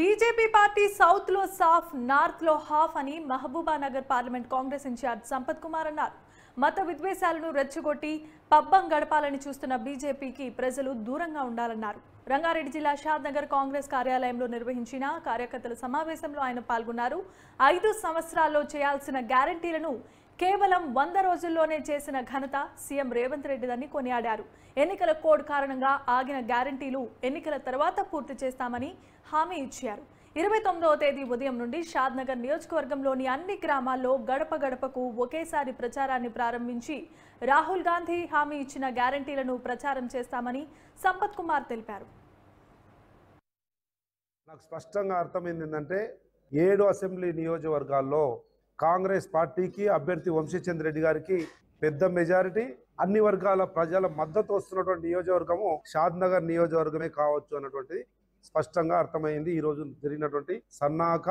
BJP party south లో సాఫ్, north లో హాఫ్ అని మహబూబానగర్ పార్లమెంట్ కాంగ్రెస్ ఇన్ఛార్జ్ సంపత్ కుమార్ అన్నారు. మత విద్వేషాలను రెచ్చగొట్టి పబ్బం గడపాలని చూస్తున్న బీజేపీకి ప్రజలు దూరంగా ఉండాలన్నారు. రంగారెడ్డి జిల్లా షాద్నగర్ కాంగ్రెస్ కార్యాలయంలో నిర్వహించిన కార్యకర్తల సమావేశంలో ఆయన పాల్గొన్నారు. 5 సంవత్సరాల్లో చేయాల్సిన గ్యారంటీలను కేవలం 100 రోజుల్లోనే చేసిన ఘనత సీఎం రేవంత్ రెడ్డిదని కొనియాడారు. ఎన్నికల కోడ్ కారణంగా ఆగిన గ్యారంటీలు ఎన్నికల తర్వాత పూర్తి చేస్తామని హామీ ఇచ్చారు. 29వ తేదీ ఉదయం నుండి షాద్నగర్ నియోజకవర్గంలోని అన్ని గ్రామాల్లో గడప గడపకు ఒకేసారి ప్రచారాన్ని ప్రారంభించి రాహుల్ గాంధీ హామీ ఇచ్చిన గ్యారంటీలను ప్రచారం చేస్తామని సంపత్ కుమార్ తెలిపారు. నాకు స్పష్టంగా అర్థమైంది ఏంటంటే 7 అసెంబ్లీ నియోజకవర్గాల్లో కాంగ్రెస్ పార్టీకి అభ్యర్థి వంశీచంద్ర రెడ్డి గారికి పెద్ద మెజారిటీ, అన్ని వర్గాల ప్రజల మద్దతు వస్తున్నటువంటి నియోజకవర్గము షాద్నగర్ నియోజకవర్గమే కావచ్చు అన్నటువంటిది స్పష్టంగా అర్థమైంది ఈ రోజు జరిగినటువంటి సన్నాహక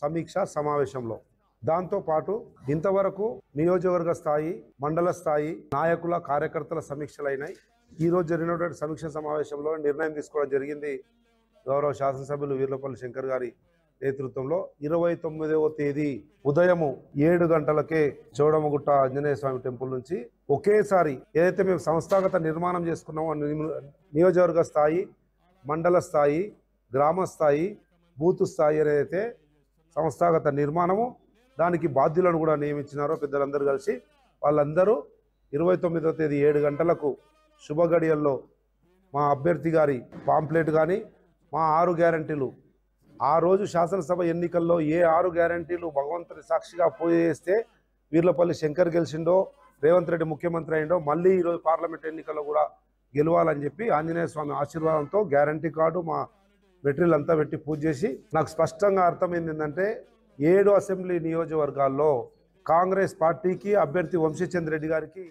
సమీక్ష సమావేశంలో. దాంతోపాటు ఇంతవరకు నియోజకవర్గ స్థాయి, మండల స్థాయి నాయకుల కార్యకర్తల సమీక్షలైనాయి. ఈ రోజు జరిగినటువంటి సమీక్ష సమావేశంలో నిర్ణయం తీసుకోవడం జరిగింది. గౌరవ శాసనసభ్యులు వీర్లపల్లి శంకర్ గారి నేతృత్వంలో 29వ తేదీ ఉదయము 7 గంటలకే చౌడమగుట్ట ఆంజనేయ స్వామి టెంపుల్ నుంచి ఒకేసారి ఏదైతే మేము సంస్థాగత నిర్మాణం చేసుకున్నామో నియోజకవర్గ స్థాయి, మండల స్థాయి, గ్రామ స్థాయి, బూత్ స్థాయి ఏదైతే సంస్థాగత నిర్మాణము, దానికి బాధ్యులను కూడా నియమించినారో పెద్దలందరూ కలిసి, వాళ్ళందరూ 29వ తేదీ 7 గంటలకు శుభగడియల్లో మా అభ్యర్థి గారి పాంప్లెట్ కానీ మా 6 గ్యారంటీలు, ఆ రోజు శాసనసభ ఎన్నికల్లో ఏ 6 గ్యారంటీలు భగవంతుడి సాక్షిగా పోయేస్తే వీర్లపల్లి శంకర్ గెలిచిండో, రేవంత్ రెడ్డి ముఖ్యమంత్రి అయిండో, మళ్ళీ ఈరోజు పార్లమెంట్ ఎన్నికల్లో కూడా గెలవాలని చెప్పి ఆంజనేయ స్వామి ఆశీర్వాదంతో గ్యారంటీ కార్డు మా మెటీరియల్ అంతా పెట్టి పూజ చేసి, నాకు స్పష్టంగా అర్థమైంది ఏంటంటే 7 అసెంబ్లీ నియోజకవర్గాల్లో కాంగ్రెస్ పార్టీకి అభ్యర్థి వంశీచంద్ర రెడ్డి గారికి